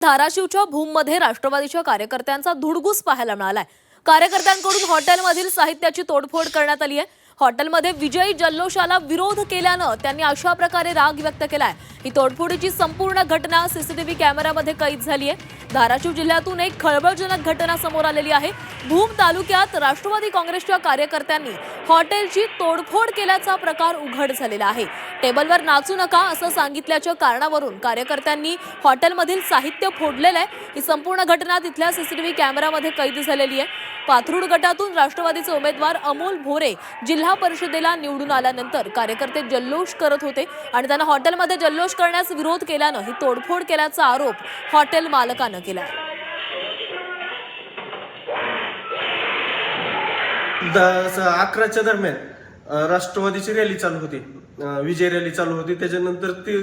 धाराशिवच्या भूममध्ये राष्ट्रवादीच्या कार्यकर्त्यांचा धुडगूस पाहायला मिळालाय। कार्यकर्त्यांकडून हॉटेलमधील साहित्याची तोडफोड करण्यात आली आहे। हॉटेलमध्ये विजयी जल्लोषाला विरोध केल्यानं त्यांनी अशा प्रकारे राग व्यक्त केलाय। ही तोडफोडीची संपूर्ण घटना सीसीटीव्ही कॅमेऱ्यामध्ये कैद झाली आहे। धाराशिव जिल्ह्यातून एक खळबळजनक घटना समोर आलेली आहे। भूम तालुक्यात राष्ट्रवादी काँग्रेसच्या कार्यकर्त्यांनी हॉटेलची तोडफोड केल्याचा प्रकार उघड झालेला आहे। टेबलवर नाचू नका असं सांगितल्याच्या कारणावरून कार्यकर्त्यांनी हॉटेलमधील साहित्य फोडलेलं आहे। ही संपूर्ण घटना तिथल्या सीसीटीव्ही कॅमेऱ्यामध्ये कैद झालेली आहे। पाथरूड गटातून राष्ट्रवादीचे उमेदवार अमोल भोरे जिल्हा परिषदेला निवडून आल्यानंतर कार्यकर्ते जल्लोष करत होते आणि त्यांना हॉटेलमध्ये जल्लोष करण्यास विरोध केल्यानं ही तोडफोड केल्याचा आरोप हॉटेल मालकानं केला आहे। 11च्या दरम्यान राष्ट्रवादीची रॅली चालू होती, विजय रॅली चालू होती। त्याच्यानंतर ते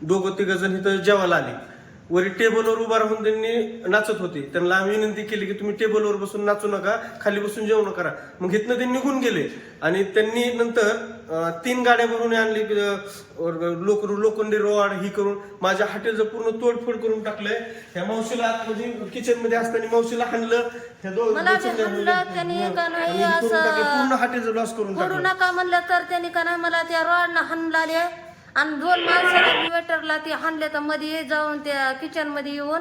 दोघं तिघ जण इथं जेवायला आले। वरी टेबलवर उभा राहून त्यांनी नाचत होते। त्यांना आम्ही विनंती केली की तुम्ही टेबलवर बसून नाचू नका, खाली बसून जेवण करा। मग इथनं ते निघून गेले आणि त्यांनी नंतर 3 गाड्या भरून आणली, लोखंडी रॉड ही करून माझ्या हॉटेलचं पूर्ण तोडफोड करून टाकलंय। ह्या मावशीला म्हणजे किचन मध्ये असताना मावशीला हाणलं, ह्या पूर्ण हॉटेलचं लॉस करून करू नका म्हणलं तर त्यांनी का नाही मला त्या रॉडनं हाणलाले आणि 2 माणसाला वेटरला ते हाणले तर मध्ये जाऊन त्या किचन मध्ये येऊन